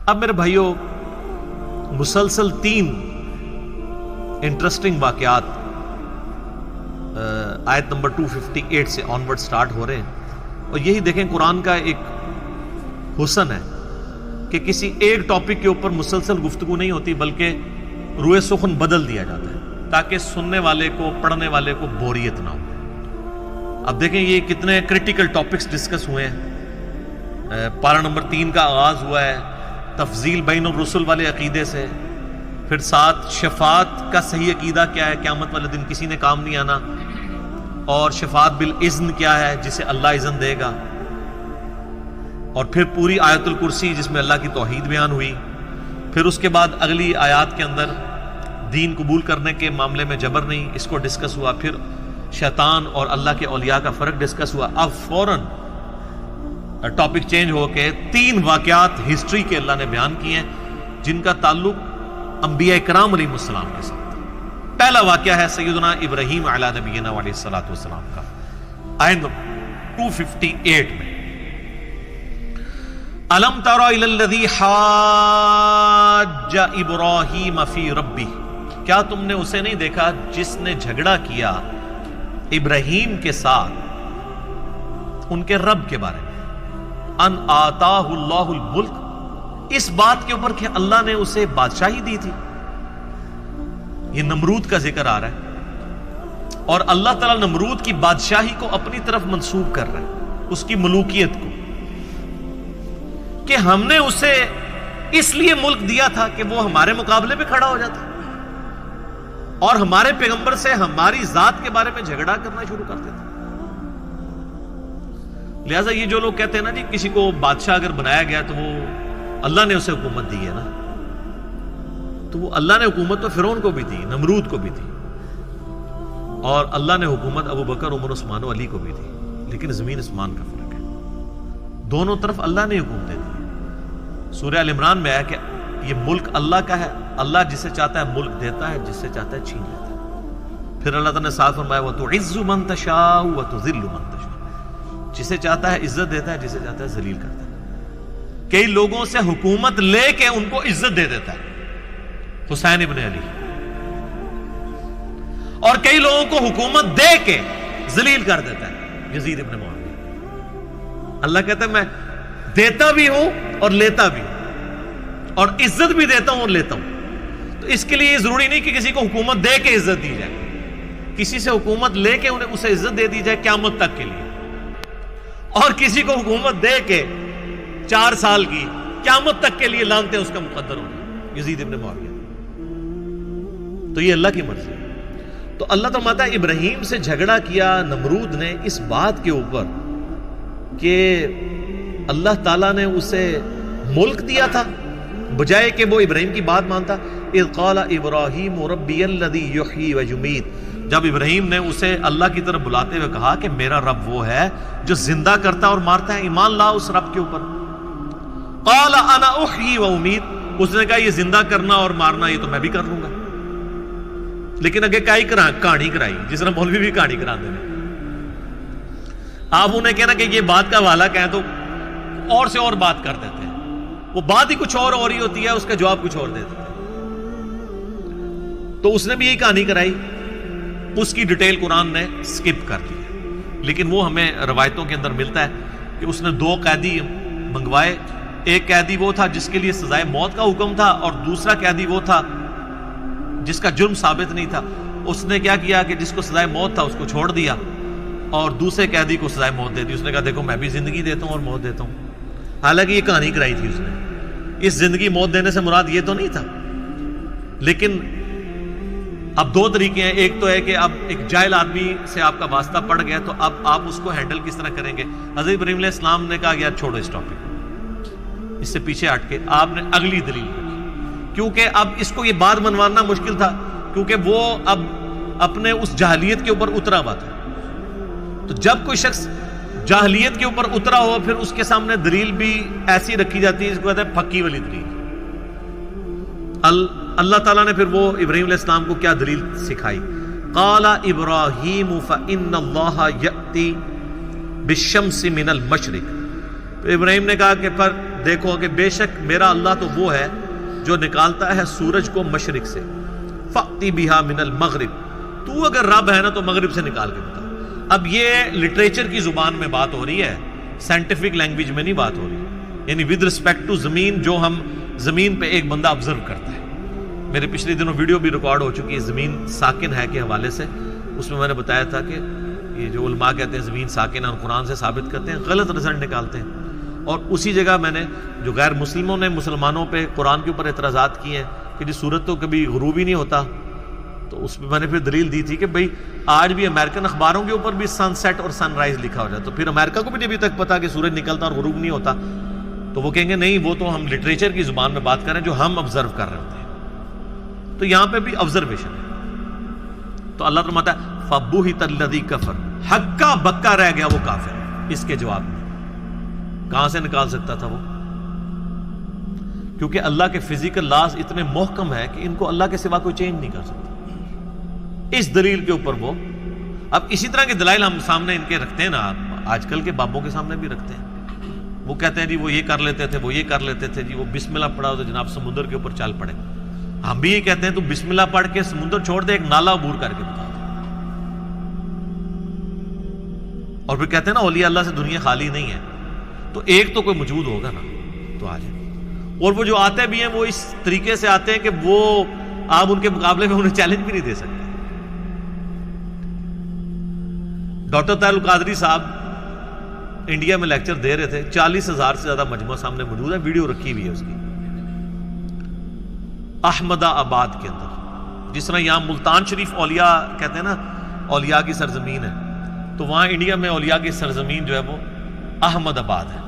اب میرے بھائیوں، مسلسل 3 انٹرسٹنگ واقعات آیت نمبر 258 سے آنورڈ سٹارٹ ہو رہے ہیں، اور یہی دیکھیں قرآن کا ایک حسن ہے کہ کسی ایک ٹاپک کے اوپر مسلسل گفتگو نہیں ہوتی، بلکہ روئے سخن بدل دیا جاتا ہے تاکہ سننے والے کو، پڑھنے والے کو بوریت نہ ہو۔ اب دیکھیں یہ کتنے کریٹیکل ٹاپکس ڈسکس ہوئے ہیں۔ پارہ نمبر 3 کا آغاز ہوا ہے تفضیل بین الرسل والے عقیدے سے، پھر ساتھ شفاعت کا صحیح عقیدہ کیا ہے، قیامت والے دن کسی نے کام نہیں آنا، اور شفاعت بالاذن کیا ہے، جسے اللہ اذن دے گا، اور پھر پوری آیت الکرسی جس میں اللہ کی توحید بیان ہوئی۔ پھر اس کے بعد اگلی آیات کے اندر دین قبول کرنے کے معاملے میں جبر نہیں، اس کو ڈسکس ہوا۔ پھر شیطان اور اللہ کے اولیاء کا فرق ڈسکس ہوا۔ اب فوراً ٹاپک چینج ہو کے 3 واقعات ہسٹری کے اللہ نے بیان کیے ہیں جن کا تعلق انبیاء کرام علیہ السلام کے ساتھ۔ پہلا واقعہ ہے سیدنا ابراہیم علیہ نبینا علیہ الصلوۃ والسلام کا، آیت 258 میں الم تر الی الذی حاج ابراہیم فی ربہ، کیا تم نے اسے نہیں دیکھا جس نے جھگڑا کیا ابراہیم کے ساتھ ان کے رب کے بارے میں، ان آتاہ اللہ الملک، اس بات کے اوپر کہ اللہ نے اسے بادشاہی دی تھی۔ یہ نمرود کا ذکر آ رہا ہے، اور اللہ تعالیٰ نمرود کی بادشاہی کو اپنی طرف منسوب کر رہا ہے، اس کی ملوکیت کو، کہ ہم نے اسے اس لیے ملک دیا تھا کہ وہ ہمارے مقابلے پہ کھڑا ہو جاتا اور ہمارے پیغمبر سے ہماری ذات کے بارے میں جھگڑا کرنا شروع کر دیتا۔ لہٰذا یہ جو لوگ کہتے ہیں نا جی کسی کو بادشاہ اگر بنایا گیا تو وہ اللہ نے اسے حکومت دی ہے نا، تو وہ اللہ نے حکومت تو فرعون کو بھی دی، نمرود کو بھی دی، اور اللہ نے حکومت ابو بکر، عمر، عثمان و علی کو بھی دی، لیکن زمین آسمان کا فرق ہے، دونوں طرف اللہ نے حکومت دے دی۔ سورہ ال عمران میں آیا کہ یہ ملک اللہ کا ہے، اللہ جسے چاہتا ہے ملک دیتا ہے، جسے چاہتا ہے چھین لیتا ہے۔ پھر اللہ تعالیٰ نے ساتھ فرمایا وَتُعِزُّ مَن تَشَاءُ وَتُذِلُّ مَن تَشَاءُ، جسے چاہتا ہے عزت دیتا ہے، جسے چاہتا ہے ذلیل کرتا ہے۔ کئی لوگوں سے حکومت لے کے ان کو عزت دے دیتا ہے، حسین ابن علی، اور کئی لوگوں کو حکومت دے کے ذلیل کر دیتا ہے، یزید ابن معاویہ۔ اللہ کہتا ہے میں دیتا بھی ہوں اور لیتا بھی ہوں، اور عزت بھی دیتا ہوں اور لیتا ہوں۔ تو اس کے لیے یہ ضروری نہیں کہ کسی کو حکومت دے کے عزت دی جائے، کسی سے حکومت لے کے انہیں اسے عزت دے دی جائے قیامت تک کے لیے، اور کسی کو حکومت دے کے 4 سال کی قیامت تک کے لیے لانتے اس کا مقدر ہوگا، یزید ابن معاویہ۔ تو یہ اللہ کی مرضی ہے۔ تو اللہ فرماتا ہے ابراہیم سے جھگڑا کیا نمرود نے اس بات کے اوپر کہ اللہ تعالیٰ نے اسے ملک دیا تھا، بجائے کہ وہ ابراہیم کی بات مانتا۔ اذ قال ابراہیم ربی الذی یحیی ویمیت، جب ابراہیم نے اسے اللہ کی طرف بلاتے ہوئے کہا کہ میرا رب وہ ہے جو زندہ کرتا اور مارتا ہے، ایمان لا اس رب کے اوپر۔ قال انا احیی وامیت، اس نے کہا یہ زندہ کرنا اور مارنا یہ تو میں بھی کر لوں گا، لیکن اگے کہانی کرائی، جس طرح مولوی بھی کہانی کراتے ہیں۔ آپ انہیں کہنا کہ یہ بات کا حوالہ کہیں تو اور سے اور بات کر دیتے ہیں، وہ بات ہی کچھ اور ہو رہی ہوتی ہے، اس کا جواب کچھ اور دے دیتے ہیں۔ تو اس نے بھی یہی کہانی کرائی، اس کی ڈیٹیل قرآن نے سکپ کر دی، لیکن وہ ہمیں روایتوں کے اندر ملتا ہے کہ اس نے 2 قیدی منگوائے، ایک قیدی وہ تھا جس کے لیے سزائے موت کا حکم تھا، اور دوسرا قیدی وہ تھا جس کا جرم ثابت نہیں تھا۔ اس نے کیا کیا کہ جس کو سزائے موت تھا اس کو چھوڑ دیا، اور دوسرے قیدی کو سزائے موت دے دی۔ اس نے کہا دیکھو میں بھی زندگی دیتا ہوں اور موت دیتا ہوں، حالانکہ یہ کہانی کرائی تھی اس نے۔ اس زندگی موت دینے سے مراد یہ تو نہیں تھا، لیکن اب 2 طریقے ہیں، ایک تو ہے کہ اب ایک جاہل آدمی سے آپ کا واسطہ پڑ گیا تو اب آپ اس کو ہینڈل کس طرح کریں گے۔ حضرت ابراہیم علیہ السلام نے کہا یار چھوڑو اس ٹاپک کو، اس سے پیچھے ہٹ کے آپ نے اگلی دلیل رکھی، کیونکہ اب اس کو یہ بات منوانا مشکل تھا، کیونکہ وہ اب اپنے اس جاہلیت کے اوپر اترا ہوا تھا۔ تو جب کوئی شخص جاہلیت کے اوپر اترا ہو پھر اس کے سامنے دلیل بھی ایسی رکھی جاتی ہے جس کو کہتے ہیں پھکی والی دلیل۔ اللہ تعالیٰ نے پھر وہ ابراہیم علیہ السلام کو کیا دلیل سکھائی؟ قال ابراہیم فإن اللہ یأتی بالشمس من المشرق، تو ابراہیم نے کہا کہ پر دیکھو کہ بے شک میرا اللہ تو وہ ہے جو نکالتا ہے سورج کو مشرق سے، فَأْتِ بِهَا مِنَ الْمَغْرِبِ، تو اگر رب ہے نا تو مغرب سے نکال کے بتا۔ اب یہ لٹریچر کی زبان میں بات ہو رہی ہے، سائنٹیفک لینگویج میں نہیں بات ہو رہی، یعنی ود رسپیکٹ ٹو زمین، جو ہم زمین پہ ایک بندہ آبزرو کرتا ہے۔ میرے پچھلے دنوں ویڈیو بھی ریکارڈ ہو چکی ہے زمین ساکن ہے کے حوالے سے، اس میں میں نے بتایا تھا کہ یہ جو علماء کہتے ہیں زمین ساکن ہے اور قرآن سے ثابت کرتے ہیں، غلط رزلٹ نکالتے ہیں۔ اور اسی جگہ میں نے جو غیر مسلموں نے مسلمانوں پہ قرآن کے اوپر اعتراضات کیے ہیں کہ جی سورج تو کبھی غروب ہی نہیں ہوتا، تو اس میں نے پھر دلیل دی تھی کہ بھئی آج بھی امریکن اخباروں کے اوپر بھی سن سیٹ اور سن رائز لکھا ہو جاتا، تو پھر امریکہ کو بھی نہیں ابھی تک پتا کہ سورج نکلتا اور غروب نہیں ہوتا، تو وہ کہیں گے نہیں وہ تو ہم لٹریچر کی زبان میں بات کر رہے ہیں جو ہم آبزرو کر رہے ہوتے ہیں۔ تو یہاں پہ بھی آبزرویشن ہے۔ تو اللہ فرماتا ہے فَبُهِتَ الَّذِي كَفَرَ، ہکا بکا رہ گیا وہ کافر اس کے جواب میں۔ کہاں سے نکال سکتا تھا وہ؟ کیونکہ اللہ کے فزیکل لاز اتنے محکم ہے کہ ان کو اللہ کے سوا کوئی چینج نہیں کر سکتا۔ اس دلیل کے اوپر وہ اب اسی طرح کے دلائل ہم سامنے ان کے رکھتے ہیں نا، آج کل کے بابوں کے سامنے بھی رکھتے ہیں۔ وہ کہتے ہیں جی وہ یہ کر لیتے تھے، وہ یہ کر لیتے تھے، جی وہ بسم اللہ پڑھا تو جناب سمندر کے اوپر چل پڑے۔ ہم بھی یہ کہتے ہیں تو بسم اللہ پڑھ کے سمندر چھوڑ دے، ایک نالا عبور کر کے بتا دے۔ اور پھر کہتے ہیں نا اولیاء اللہ سے دنیا خالی نہیں ہے، تو ایک تو کوئی موجود ہوگا نا، تو آ جائے۔ اور وہ جو آتے بھی ہیں وہ اس طریقے سے آتے ہیں کہ وہ آپ ان کے مقابلے میں انہیں چیلنج بھی نہیں دے سکتے۔ ڈاکٹر طاہر القادری صاحب انڈیا میں لیکچر دے رہے تھے، 40,000 سے زیادہ مجموعہ سامنے موجود ہے، ویڈیو رکھی ہوئی ہے اس کی، احمدہ آباد کے اندر۔ جس طرح یہاں ملتان شریف اولیاء کہتے ہیں نا اولیاء کی سرزمین ہے، تو وہاں انڈیا میں اولیاء کی سرزمین جو ہے وہ احمد آباد ہے۔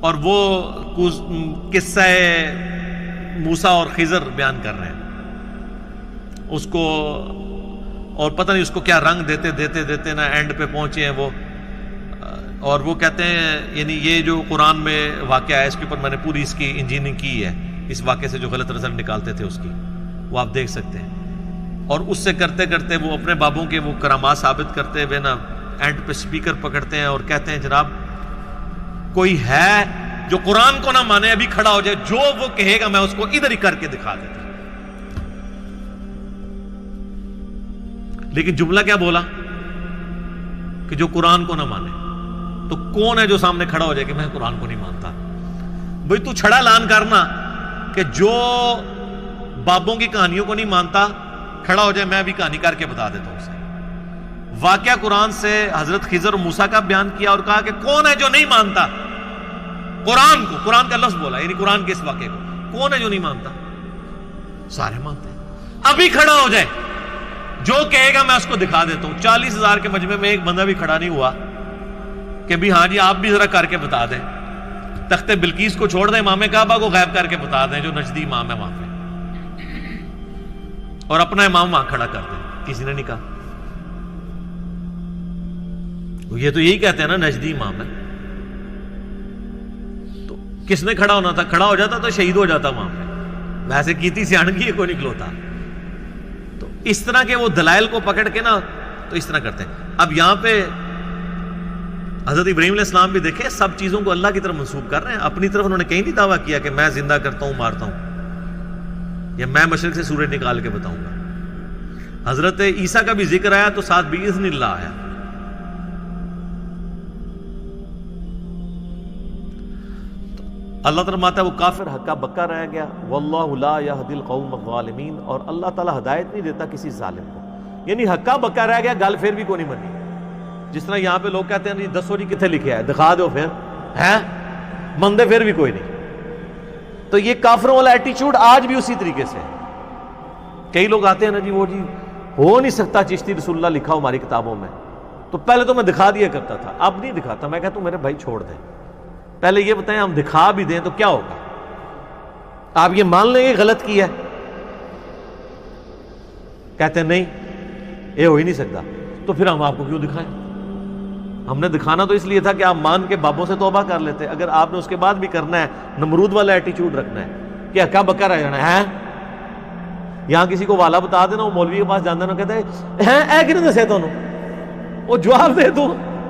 اور وہ قصہ موسیٰ اور خضر بیان کر رہے ہیں اس کو، اور پتہ نہیں اس کو کیا رنگ دیتے دیتے دیتے نا اینڈ پہ پہنچے ہیں وہ۔ اور وہ کہتے ہیں یعنی یہ جو قرآن میں واقعہ ہے اس کے اوپر میں نے پوری اس کی انجینئرنگ کی ہے، اس واقعے سے جو غلط رزلٹ نکالتے تھے اس کی، وہ آپ دیکھ سکتے ہیں۔ اور اس سے کرتے کرتے وہ اپنے بابوں کے وہ کرامات ثابت کرتے ہوئے نا اینڈ پہ سپیکر پکڑتے ہیں اور کہتے ہیں جناب کوئی ہے جو قرآن کو نہ مانے ابھی کھڑا ہو جائے، جو وہ کہے گا میں اس کو ادھر ہی کر کے دکھا دیتا ہوں۔ لیکن جملہ کیا بولا کہ جو قرآن کو نہ مانے، تو کون ہے جو سامنے کھڑا ہو جائے کہ میں قرآن کو نہیں مانتا؟ بھئی تو چھڑا اعلان کرنا کہ جو بابوں کی کہانیوں کو نہیں مانتا کھڑا ہو جائے، میں بھی کہانی کر کے بتا دیتا ہوں اسے۔ واقعہ قرآن سے حضرت خضر اور موسیٰ کا بیان کیا اور کہا کہ کون ہے جو نہیں مانتا قرآن کو، قرآن کا لفظ بولا یعنی قرآن کے اس واقعے کو، کون ہے جو نہیں مانتا؟ سارے مانتے ہیں۔ ابھی کھڑا ہو جائے، جو کہے گا میں اس کو دکھا دیتا ہوں۔ 40,000 کے مجمع میں ایک بندہ بھی کھڑا نہیں ہوا کہ بھی ہاں جی آپ بھی ذرا کر کے بتا دیں، تخت بلقیس کو چھوڑ دیں، امام کعبہ کو غائب کر کے بتا دیں جو نجدی امام ہے وہاں پہ، اور اپنا امام وہاں کھڑا کر دیں۔ کسی نے نہیں کہا۔ یہ تو یہی کہتے ہیں نا نجدی امام ہے، تو کس نے کھڑا ہونا تھا؟ کھڑا ہو جاتا تو شہید ہو جاتا وہاں پہ، ویسے کیتی سیاحنگی کوئی نکلوتا۔ تو اس طرح کے وہ دلائل کو پکڑ کے نا تو اس طرح کرتے ہیں۔ اب یہاں پہ حضرت ابراہیم علیہ السلام بھی دیکھیں سب چیزوں کو اللہ کی طرف منسوب کر رہے ہیں، اپنی طرف انہوں نے کہیں نہیں دعویٰ کیا کہ میں زندہ کرتا ہوں مارتا ہوں یا میں مشرق سے سورج نکال کے بتاؤں گا۔ حضرت عیسیٰ کا بھی ذکر آیا تو ساتھ بِإِذْنِ اللہ آیا۔ اللہ تعالیٰ ماتا ہے وہ کافر ہکا بکا رہ گیا، واللہ لا یہدی القوم الظالمین، اور اللہ تعالیٰ ہدایت نہیں دیتا کسی ظالم کو۔ یعنی ہکا بکا رہ گیا، گل پھر بھی کوئی نہیں بنی۔ جس طرح یہاں پہ لوگ کہتے ہیں دسو جی کتنے لکھے ہے، دکھا دو پھر، ہیں مندے پھر بھی کوئی نہیں۔ تو یہ کافروں والا ایٹیچیوڈ آج بھی اسی طریقے سے ہے۔ کئی لوگ آتے ہیں نا جی وہ جی ہو نہیں سکتا چشتی رسول اللہ لکھا ہو ہماری کتابوں میں، تو پہلے تو میں دکھا دیا کرتا تھا، اب نہیں دکھاتا۔ میں کہتا ہوں میرے بھائی چھوڑ دیں، پہلے یہ بتائیں ہم دکھا بھی دیں تو کیا ہوگا؟ آپ یہ مان لیں گے غلط کیا ہے؟ کہتے ہیں نہیں یہ ہو ہی نہیں سکتا، تو پھر ہم آپ کو کیوں دکھائیں؟ ہم نے دکھانا تو اس لیے تھا کہ آپ مان کے بابوں سے توبہ کر لیتے۔ اگر آپ نے اس کے بعد بھی کرنا ہے، نمرود والا ایٹیچیوڈ رکھنا ہے کہ ہکا بکا رہ جانا ہے، یہاں کسی کو والا بتا دینا، وہ مولوی کے پاس جانا کہتا ہے اے کنہیں دسیا تانوں، وہ جواب دے دو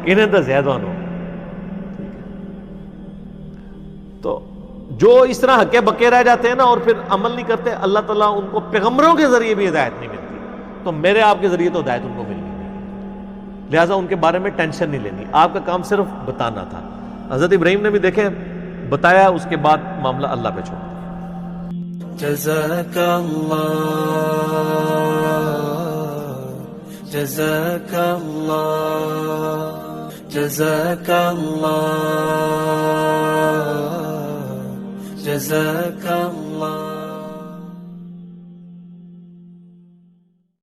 کنہیں دسیا تانوں۔ تو جو اس طرح ہکے بکے رہ جاتے ہیں نا اور پھر عمل نہیں کرتے، اللہ تعالیٰ ان کو پیغمبروں کے ذریعے بھی ہدایت نہیں ملتی، تو میرے آپ کے ذریعے تو ہدایت ان کو مل گئی، لہٰذا ان کے بارے میں ٹینشن نہیں لینی، آپ کا کام صرف بتانا تھا۔ حضرت ابراہیم نے بھی دیکھیں بتایا، اس کے بعد معاملہ اللہ پہ چھوڑ دیا۔ جزاک اللہ، جزاک اللہ، جزاک اللہ، جزاک اللہ۔